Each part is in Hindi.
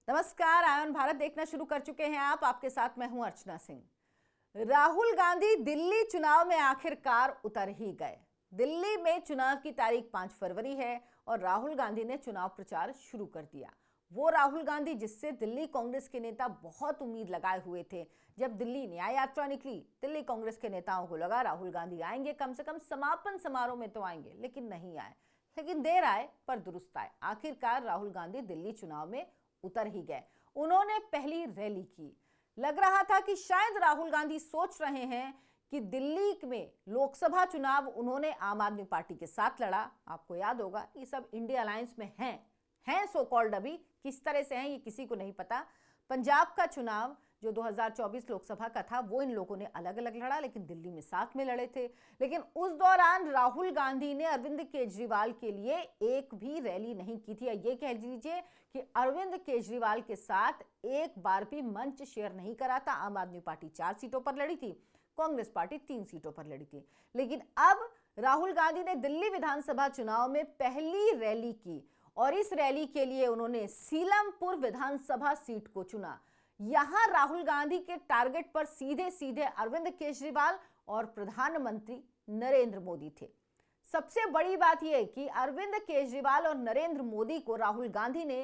नमस्कार, आयन भारत देखना शुरू कर चुके हैं आप। आपके साथ मैं हूं अर्चना सिंह। राहुल गांधी दिल्ली चुनाव में आखिरकार उतर ही गए। दिल्ली में चुनाव की तारीख 5 फरवरी है और राहुल गांधी ने चुनाव प्रचार शुरू कर दिया। वो राहुल गांधी जिससे दिल्ली कांग्रेस के नेता बहुत उम्मीद लगाए हुए थे। जब दिल्ली न्याय यात्रा निकली, दिल्ली कांग्रेस के नेताओं को लगा राहुल गांधी आएंगे, कम से कम समापन समारोह में तो आएंगे, लेकिन नहीं आए। लेकिन देर आए पर दुरुस्त आए। आखिरकार राहुल गांधी दिल्ली चुनाव में उतर ही गए। उन्होंने पहली रैली की। लग रहा था कि शायद राहुल गांधी सोच रहे हैं कि दिल्ली में लोकसभा चुनाव उन्होंने आम आदमी पार्टी के साथ लड़ा। आपको याद होगा ये सब इंडिया अलायंस में हैं सो कॉल्ड। अभी किस तरह से हैं ये किसी को नहीं पता। पंजाब का चुनाव जो 2024 लोकसभा का था वो इन लोगों ने अलग अलग लड़ा, लेकिन दिल्ली में साथ में लड़े थे। लेकिन उस दौरान राहुल गांधी ने अरविंद केजरीवाल के लिए एक भी रैली नहीं की थी। ये कह लीजिए कि अरविंद केजरीवाल के साथ एक बार भी मंच शेयर नहीं करा था। आम आदमी पार्टी 4 सीटों पर लड़ी थी, कांग्रेस पार्टी 3 सीटों पर लड़ी थी। लेकिन अब राहुल गांधी ने दिल्ली विधानसभा चुनाव में पहली रैली की और इस रैली के लिए उन्होंने सीलमपुर विधानसभा सीट को चुना। यहां राहुल गांधी के टारगेट पर सीधे सीधे अरविंद केजरीवाल और प्रधानमंत्री नरेंद्र मोदी थे। सबसे बड़ी बात यह कि अरविंद केजरीवाल और नरेंद्र मोदी को राहुल गांधी ने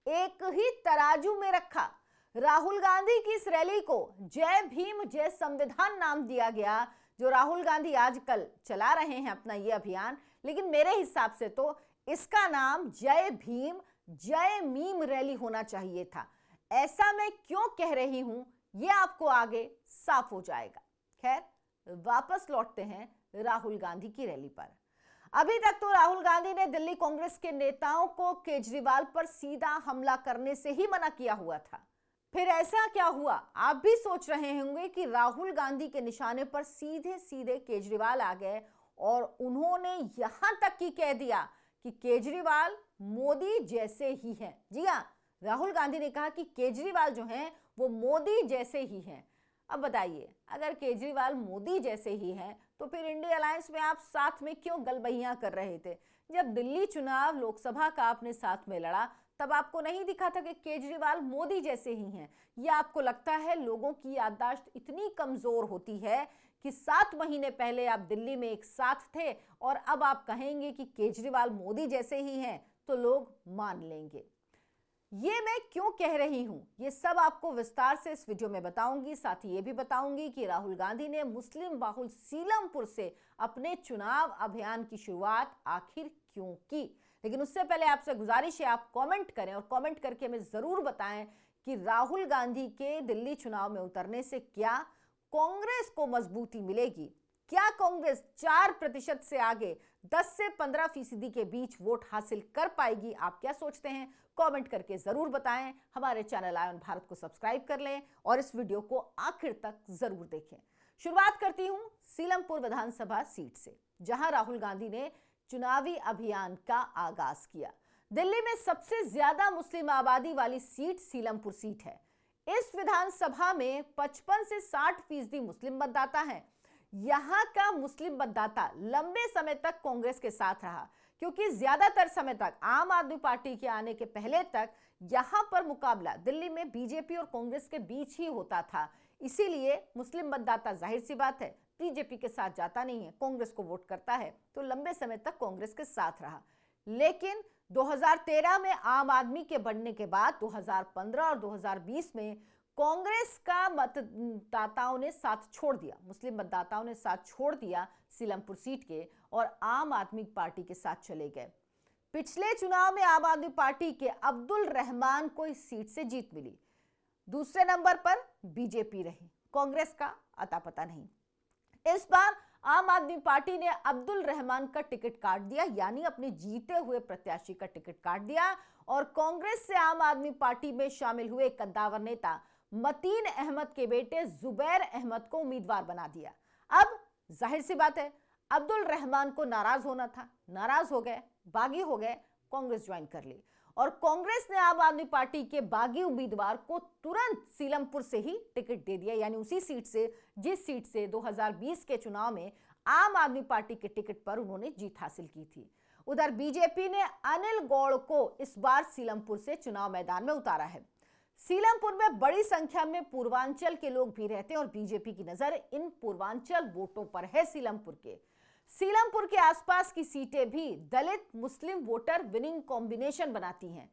एक ही तराजू में रखा। राहुल गांधी की इस रैली को जय भीम जय संविधान नाम दिया गया, जो राहुल गांधी आजकल चला रहे हैं अपना यह अभियान। लेकिन मेरे हिसाब से तो इसका नाम जय भीम जय मीम रैली होना चाहिए था। ऐसा मैं क्यों कह रही हूं यह आपको आगे साफ हो जाएगा। खैर, वापस लौटते हैं राहुल गांधी की रैली पर। अभी तक तो राहुल गांधी ने दिल्ली कांग्रेस के नेताओं को केजरीवाल पर सीधा हमला करने से ही मना किया हुआ था। फिर ऐसा क्या हुआ? आप भी सोच रहे होंगे कि राहुल गांधी के निशाने पर सीधे सीधे केजरीवाल आ गए और उन्होंने यहां तक की कह दिया कि केजरीवाल मोदी जैसे ही हैं। जी हां, राहुल गांधी ने कहा कि केजरीवाल जो हैं वो मोदी जैसे ही हैं। अब बताइए, अगर केजरीवाल मोदी जैसे ही हैं तो फिर इंडिया अलायंस में आप साथ में क्यों गलबहियां कर रहे थे? जब दिल्ली चुनाव लोकसभा का आपने साथ में लड़ा तब आपको नहीं दिखा था कि केजरीवाल मोदी जैसे ही हैं? या आपको लगता है लोगों की याददाश्त इतनी कमजोर होती है कि 7 महीने पहले आप दिल्ली में एक साथ थे और अब आप कहेंगे कि केजरीवाल मोदी जैसे ही हैं तो लोग मान लेंगे? ये मैं क्यों कह रही हूं ये सब आपको विस्तार से इस वीडियो में बताऊंगी। साथ ही ये भी बताऊंगी कि राहुल गांधी ने मुस्लिम बाहुल सीलमपुर से अपने चुनाव अभियान की शुरुआत आखिर क्यों की। लेकिन उससे पहले आपसे गुजारिश है आप कमेंट करें और कमेंट करके हमें जरूर बताएं कि राहुल गांधी के दिल्ली चुनाव में उतरने से क्या कांग्रेस को मजबूती मिलेगी? क्या कांग्रेस 4% से आगे 10 से 15% के बीच वोट हासिल कर पाएगी? आप क्या सोचते हैं? कमेंट करके जरूर बताएं। हमारे चैनल आयन भारत को सब्सक्राइब कर लें और इस वीडियो को आखिर तक जरूर देखें। शुरुआत करती हूं सीलमपुर विधानसभा सीट से, जहां राहुल गांधी ने चुनावी अभियान का आगाज किया। दिल्ली में सबसे ज्यादा मुस्लिम आबादी वाली सीट सीलमपुर सीट है। इस विधानसभा में 55 से 60% मुस्लिम मतदाता हैं। यहां का मुस्लिम मतदाता लंबे समय तक कांग्रेस के साथ रहा, क्योंकि ज्यादातर समय तक आम आदमी पार्टी के आने के पहले तक यहां पर मुकाबला दिल्ली में बीजेपी और कांग्रेस के बीच ही होता था। इसीलिए मुस्लिम मतदाता जाहिर सी बात है बीजेपी के साथ जाता नहीं है, कांग्रेस को वोट करता है, तो लंबे समय तक कांग्रेस के साथ रहा। लेकिन 2013 में आम आदमी के बढ़ने के बाद 2015 और 2020 में कांग्रेस का मतदाताओं ने साथ छोड़ दिया, मुस्लिम मतदाताओं ने साथ छोड़ दिया सीलमपुर सीट के और आम आदमी पार्टी के साथ चले गए। पिछले चुनाव में आम आदमी पार्टी के अब्दुल रहमान को इस सीट से जीत मिली। दूसरे नंबर पर बीजेपी रही, कांग्रेस का अता पता नहीं। इस बार आम आदमी पार्टी ने अब्दुल रहमान का टिकट काट दिया, यानी अपने जीते हुए प्रत्याशी का टिकट काट दिया और कांग्रेस से आम आदमी पार्टी में शामिल हुए कद्दावर नेता मतीन अहमद के बेटे जुबैर अहमद को उम्मीदवार बना दिया। अब जाहिर सी बात है अब्दुल रहमान को नाराज होना था, नाराज हो गए, बागी हो गए, कांग्रेस ज्वाइन कर ली और कांग्रेस ने आम आदमी पार्टी के बागी उम्मीदवार को तुरंत सीलमपुर से ही टिकट दे दिया, यानी उसी सीट से जिस सीट से 2020 के चुनाव में आम आदमी पार्टी के टिकट पर उन्होंने जीत हासिल की थी। उधर बीजेपी ने अनिल गौड़ को इस बार सीलमपुर से चुनाव मैदान में उतारा है। सीलमपुर में बड़ी संख्या में पूर्वांचल के लोग भी रहते हैं और बीजेपी की नजर इन पूर्वांचल वोटों पर है। सीलमपुर के आसपास की सीटें भी दलित मुस्लिम वोटर विनिंग कॉम्बिनेशन बनाती हैं।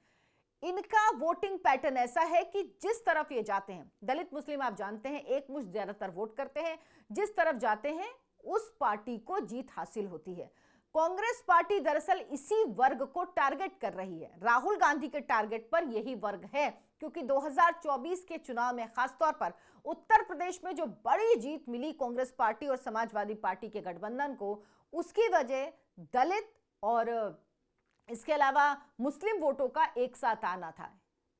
इनका वोटिंग पैटर्न ऐसा है कि जिस तरफ ये जाते हैं, दलित मुस्लिम आप जानते हैं एक मुश्त ज्यादातर वोट करते हैं, जिस तरफ जाते हैं उस पार्टी को जीत हासिल होती है। कांग्रेस पार्टी दरअसल इसी वर्ग को टारगेट कर रही है। राहुल गांधी के टारगेट पर यही वर्ग है, क्योंकि 2024 के चुनाव में खासतौर पर उत्तर प्रदेश में जो बड़ी जीत मिली कांग्रेस पार्टी और समाजवादी पार्टी के गठबंधन को, उसकी वजह दलित और इसके अलावा मुस्लिम वोटों का एक साथ आना था।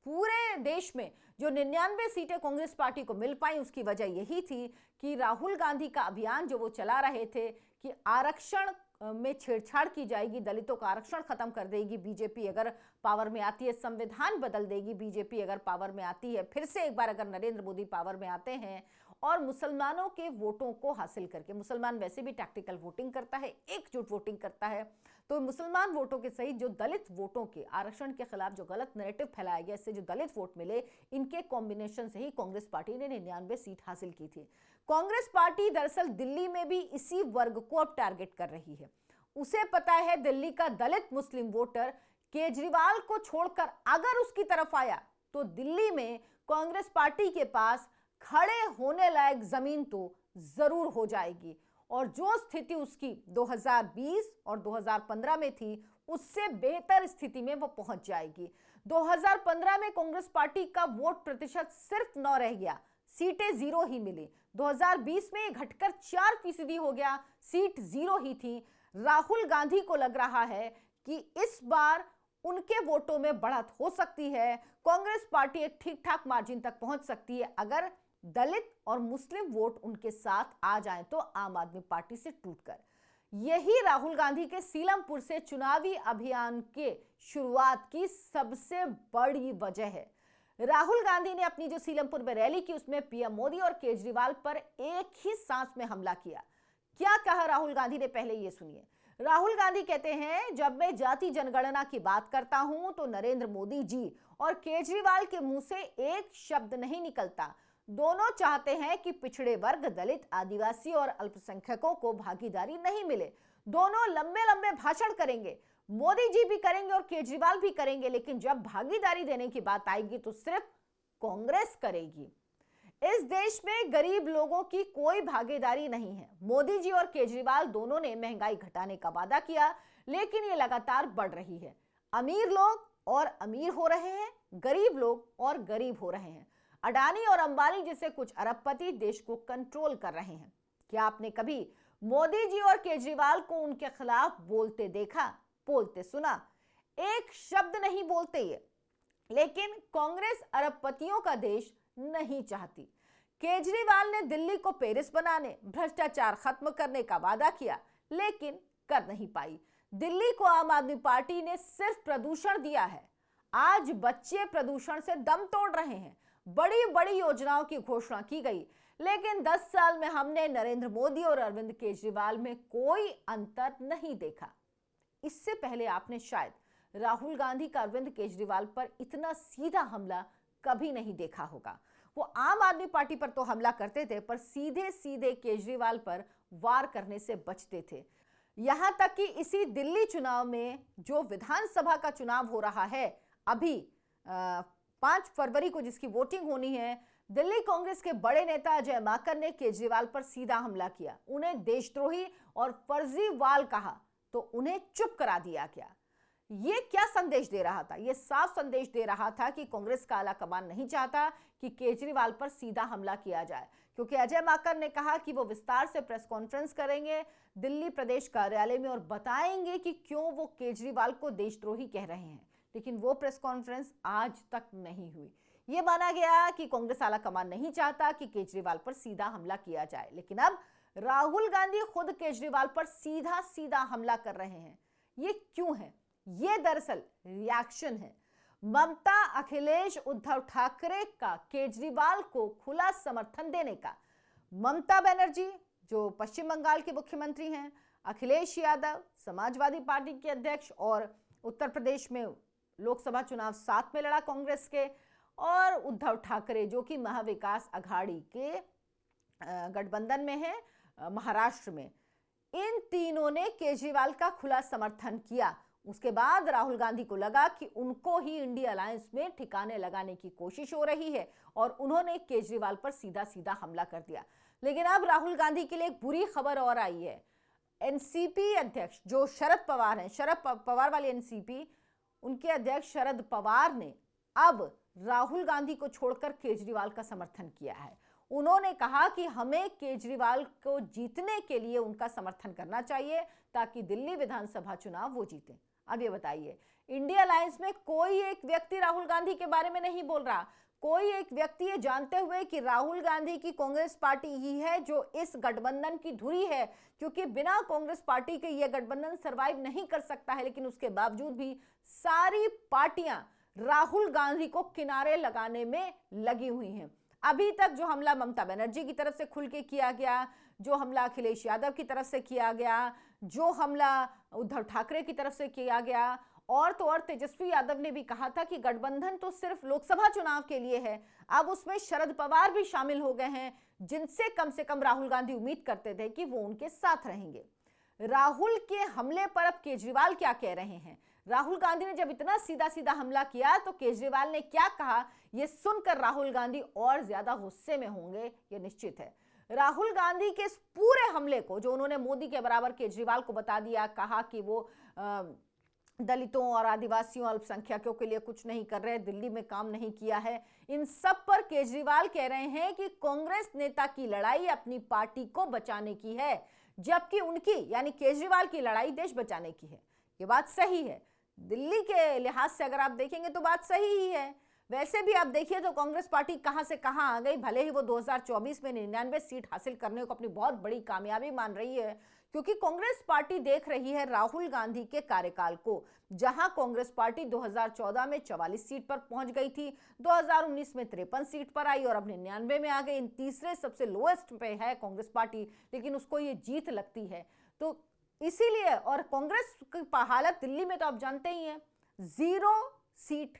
पूरे देश में जो 99 सीटें कांग्रेस पार्टी को मिल पाई, उसकी वजह यही थी कि राहुल गांधी का अभियान जो वो चला रहे थे कि आरक्षण में छेड़छाड़ की जाएगी, दलितों का आरक्षण खत्म कर देगी बीजेपी अगर पावर में आती है, संविधान बदल देगी बीजेपी अगर पावर में आती है, फिर से एक बार अगर नरेंद्र मोदी पावर में आते हैं और मुसलमानों के वोटों को हासिल करके, मुसलमान वैसे भी टैक्टिकल वोटिंग करता है, एकजुट वोटिंग करता है, तो मुसलमान वोटों के सहित जो दलित वोटों के आरक्षण के खिलाफ जो गलत नैरेटिव फैलाया गया, इससे जो दलित वोट मिले, इनके कॉम्बिनेशन से ही कांग्रेस पार्टी ने 99 सीट हासिल की थी। कांग्रेस पार्टी दरअसल दिल्ली में भी इसी वर्ग को अब टारगेट कर रही है। उसे पता है दिल्ली का दलित मुस्लिम वोटर केजरीवाल को छोड़कर अगर उसकी तरफ आया तो दिल्ली में कांग्रेस पार्टी के पास खड़े होने लायक जमीन तो जरूर हो जाएगी, और जो स्थिति उसकी 2020 और 2015 में थी, उससे बेहतर स्थिति में वो पहुंच जाएगी। 2015 में कांग्रेस पार्टी का वोट प्रतिशत सिर्फ 9 रह गया, सीटें 0 ही मिली। 2020 में घटकर 4% हो गया, सीट 0 ही थी। राहुल गांधी को लग रहा है कि इस बार उनके वोटों में बढ़त हो सकती है, कांग्रेस पार्टी एक ठीक ठाक मार्जिन तक पहुंच सकती है अगर दलित और मुस्लिम वोट उनके साथ आ जाएं तो आम आदमी पार्टी से टूटकर। यही राहुल गांधी के सीलमपुर से चुनावी अभियान के शुरुआत की सबसे बड़ी वजह है। राहुल गांधी ने अपनी जो सीलमपुर में रैली की, उसमें पीएम मोदी और केजरीवाल पर एक ही सांस में हमला किया। क्या कहा राहुल गांधी ने, पहले ये सुनिए। राहुल गांधी कहते हैं, जब मैं जाति जनगणना की बात करता हूं तो नरेंद्र मोदी जी और केजरीवाल के मुंह से एक शब्द नहीं निकलता। दोनों चाहते हैं कि पिछड़े वर्ग, दलित, आदिवासी और अल्पसंख्यकों को भागीदारी नहीं मिले। दोनों लंबे लंबे भाषण करेंगे, मोदी जी भी करेंगे और केजरीवाल भी करेंगे, लेकिन जब भागीदारी देने की बात आएगी तो सिर्फ कांग्रेस करेगी। इस देश में गरीब लोगों की कोई भागीदारी नहीं है। मोदी जी और केजरीवाल दोनों ने महंगाई घटाने का वादा किया, लेकिन ये लगातार बढ़ रही है। अमीर लोग और अमीर हो रहे हैं, गरीब लोग और गरीब हो रहे हैं। अडानी और अंबानी जैसे कुछ अरबपति देश को कंट्रोल कर रहे हैं। क्या आपने कभी मोदी जी और केजरीवाल को उनके खिलाफ बोलते देखा, बोलते सुना? एक शब्द नहीं बोलते ये। लेकिन कांग्रेस अरबपतियों का देश नहीं चाहती। केजरीवाल ने दिल्ली को पेरिस बनाने, भ्रष्टाचार खत्म करने का वादा किया, लेकिन कर नहीं पाई। दिल्ली को आम आदमी पार्टी ने सिर्फ प्रदूषण दिया है। आज बच्चे प्रदूषण से दम तोड़ रहे हैं। बड़ी बड़ी योजनाओं की घोषणा की गई, लेकिन 10 साल में हमने नरेंद्र मोदी और अरविंद केजरीवाल में कोई अंतर नहीं देखा। इससे पहले आपने शायद राहुल गांधी का अरविंद केजरीवाल पर इतना सीधा हमला कभी नहीं देखा होगा। वो आम आदमी पार्टी पर तो हमला करते थे, पर सीधे सीधे केजरीवाल पर वार करने से बचते थे। यहां तक कि इसी दिल्ली चुनाव में जो विधानसभा का चुनाव हो रहा है अभी 5 फरवरी को, जिसकी वोटिंग होनी है, दिल्ली कांग्रेस के बड़े नेता अजय माकन ने केजरीवाल पर सीधा हमला किया, उन्हें देशद्रोही और फर्जीवाल कहा, तो उन्हें चुप करा दिया गया। ये क्या संदेश दे रहा था? ये साफ संदेश दे रहा था कि कांग्रेस का आला कमान नहीं चाहता कि केजरीवाल पर सीधा हमला किया जाए, क्योंकि अजय माकन ने कहा कि वो विस्तार से प्रेस कॉन्फ्रेंस करेंगे दिल्ली प्रदेश कार्यालय में और बताएंगे कि क्यों वो केजरीवाल को देशद्रोही कह रहे हैं। लेकिन वो प्रेस कॉन्फ्रेंस आज तक नहीं हुई। ये माना गया कि कांग्रेस आला कमान नहीं चाहता कि केजरीवाल पर सीधा हमला किया जाए, लेकिन अब राहुल गांधी खुद केजरीवाल पर सीधा सीधा हमला कर रहे हैं। ये क्यों है? ये दरअसल रिएक्शन है ममता, अखिलेश, उद्धव ठाकरे का केजरीवाल को खुला समर्थन देने का। ममता बनर्जी जो पश्चिम बंगाल के मुख्यमंत्री हैं, अखिलेश यादव समाजवादी पार्टी के अध्यक्ष और उत्तर प्रदेश में लोकसभा चुनाव साथ में लड़ा कांग्रेस के, और उद्धव ठाकरे जो कि महाविकास अघाड़ी के गठबंधन में है महाराष्ट्र में, इन तीनों ने केजरीवाल का खुला समर्थन किया। उसके बाद राहुल गांधी को लगा कि उनको ही इंडिया अलायंस में ठिकाने लगाने की कोशिश हो रही है और उन्होंने केजरीवाल पर सीधा सीधा हमला कर दिया। लेकिन अब राहुल गांधी के लिए एक बुरी खबर और आई है। एनसीपी अध्यक्ष जो शरद पवार हैं, शरद पवार वाली एनसीपी, उनके अध्यक्ष शरद पवार ने अब राहुल गांधी को छोड़कर केजरीवाल का समर्थन किया है। उन्होंने कहा कि हमें केजरीवाल को जीतने के लिए उनका समर्थन करना चाहिए ताकि दिल्ली विधानसभा चुनाव वो जीते। अब ये बताइए, इंडिया अलायंस में कोई एक व्यक्ति राहुल गांधी के बारे में नहीं बोल रहा। कोई एक व्यक्ति ये जानते हुए कि राहुल गांधी की कांग्रेस पार्टी ही है जो इस गठबंधन की धुरी है, क्योंकि बिना कांग्रेस पार्टी के यह गठबंधन सरवाइव नहीं कर सकता है, लेकिन उसके बावजूद भी सारी पार्टियां राहुल गांधी को किनारे लगाने में लगी हुई हैं। अभी तक जो हमला ममता बनर्जी की तरफ से खुल के किया गया, जो हमला अखिलेश यादव की तरफ से किया गया, जो हमला उद्धव ठाकरे की तरफ से किया गया, और तो और तेजस्वी यादव ने भी कहा था कि गठबंधन तो सिर्फ लोकसभा चुनाव के लिए है। अब उसमें शरद पवार भी शामिल हो गए हैं, जिनसे कम से कम राहुल गांधी उम्मीद करते थे कि वो उनके साथ रहेंगे। राहुल के हमले पर अब केजरीवाल क्या कह रहे हैं? राहुल गांधी ने जब इतना सीधा सीधा हमला किया तो केजरीवाल ने क्या कहा, यह सुनकर राहुल गांधी और ज्यादा गुस्से में होंगे, यह निश्चित है। राहुल गांधी के इस पूरे हमले को, जो उन्होंने मोदी के बराबर केजरीवाल को बता दिया, कहा कि वो दलितों और आदिवासियों अल्पसंख्यकों के लिए कुछ नहीं कर रहे, दिल्ली में काम नहीं किया है, इन सब पर केजरीवाल कह रहे हैं कि कांग्रेस नेता की लड़ाई अपनी पार्टी को बचाने की है, जबकि उनकी यानी केजरीवाल की लड़ाई देश बचाने की है। ये बात सही है। दिल्ली के लिहाज से अगर आप देखेंगे तो बात सही ही है। वैसे भी आप देखिए तो कांग्रेस पार्टी कहां से कहां आ गई। भले ही वो 2024 में 99 सीट हासिल करने को अपनी बहुत बड़ी कामयाबी मान रही है, क्योंकि कांग्रेस पार्टी देख रही है राहुल गांधी के कार्यकाल को, जहां कांग्रेस पार्टी 2014 में 44 सीट पर पहुंच गई थी, 2019 में 53 सीट पर आई और अब 99 में आ गई। इन तीसरे सबसे लोएस्ट पे है कांग्रेस पार्टी, लेकिन उसको ये जीत लगती है। तो इसीलिए, और कांग्रेस की हालत दिल्ली में तो आप जानते ही हैं, 0 सीट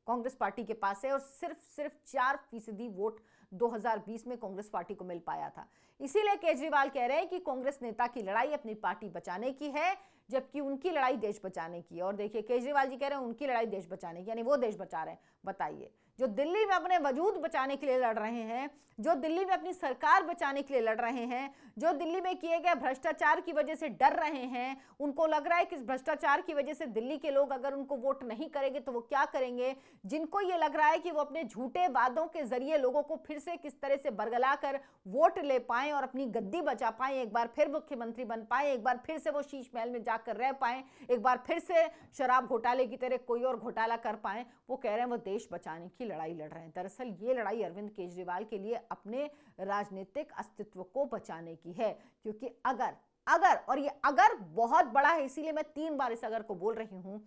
कांग्रेस पार्टी के पास है और सिर्फ 4% वोट 2020 में कांग्रेस पार्टी को मिल पाया था। इसीलिए केजरीवाल कह रहे हैं कि कांग्रेस नेता की लड़ाई अपनी पार्टी बचाने की है, जबकि उनकी लड़ाई देश बचाने की है। और देखिए, केजरीवाल जी कह रहे हैं उनकी लड़ाई देश बचाने की, यानी वो देश बचा रहे हैं। बताइए, जो दिल्ली में अपने वजूद बचाने के लिए लड़ रहे हैं, जो दिल्ली में अपनी सरकार बचाने के लिए लड़ रहे हैं, जो दिल्ली में किए गए भ्रष्टाचार की वजह से डर रहे हैं, उनको लग रहा है कि इस भ्रष्टाचार की वजह से दिल्ली के लोग अगर उनको वोट नहीं करेंगे तो वो क्या करेंगे, जिनको ये लग रहा है कि वो अपने झूठे वादों के जरिए लोगों को फिर से किस तरह से बरगला कर वोट ले पाएं और अपनी गद्दी बचा पाएं, एक बार फिर मुख्यमंत्री बन पाए, एक बार फिर से वो शीश महल में जाकर रह पाएं, एक बार फिर से शराब घोटाले की तरह कोई और घोटाला कर पाएं, वो कह रहे हैं वो देश बचाने की लड़ाई लड़ रहे हैं। दरअसल ये लड़ाई अरविंद केजरीवाल के लिए अपने राजनीतिक अस्तित्व को बचाने की है, क्योंकि अगर और ये अगर बहुत बड़ा है, इसीलिए मैं 3 बार इस अगर को बोल रही हूं,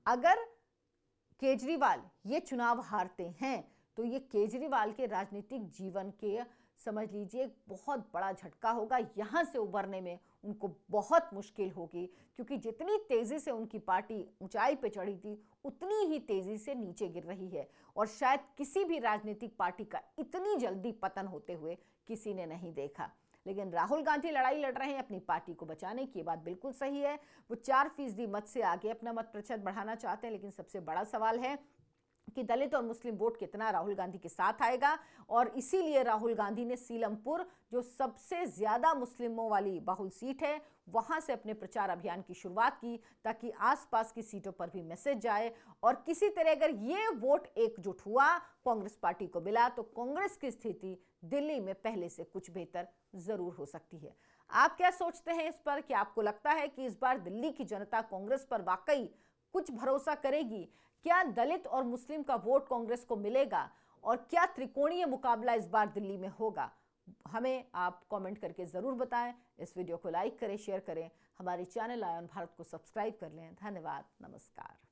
अगर केजरीवाल ये चुनाव हारते हैं तो ये केजरीवाल के राजनीतिक जीवन के, समझ लीजिए, बहुत बड़ा झटका होगा। यहां से उबरने में उनको बहुत मुश्किल होगी, क्योंकि जितनी तेजी से उनकी पार्टी ऊंचाई पे चढ़ी थी, उतनी ही तेजी से नीचे गिर रही है और शायद किसी भी राजनीतिक पार्टी का इतनी जल्दी पतन होते हुए किसी ने नहीं देखा। लेकिन राहुल गांधी लड़ाई लड़ रहे हैं अपनी पार्टी को बचाने की, बात बिल्कुल सही है। वो 4% मत से आगे अपना मत प्रतिशत बढ़ाना चाहते हैं, लेकिन सबसे बड़ा सवाल है कि दलित और मुस्लिम वोट कितना राहुल गांधी के साथ आएगा। और इसीलिए राहुल गांधी ने सीलमपुर, जो सबसे ज्यादा मुस्लिमों वाली बाहुल सीट है, वहां से अपने प्रचार अभियान की शुरुआत की, ताकि आसपास की सीटों पर भी मैसेज जाए और किसी तरह अगर ये वोट एकजुट हुआ, कांग्रेस पार्टी को मिला, तो कांग्रेस की स्थिति दिल्ली में पहले से कुछ बेहतर जरूर हो सकती है। आप क्या सोचते हैं इस पर? क्या आपको लगता है कि इस बार दिल्ली की जनता कांग्रेस पर वाकई कुछ भरोसा करेगी? क्या दलित और मुस्लिम का वोट कांग्रेस को मिलेगा और क्या त्रिकोणीय मुकाबला इस बार दिल्ली में होगा? हमें आप कमेंट करके जरूर बताएं। इस वीडियो को लाइक करें, शेयर करें, हमारे चैनल आयन भारत को सब्सक्राइब कर लें। धन्यवाद, नमस्कार।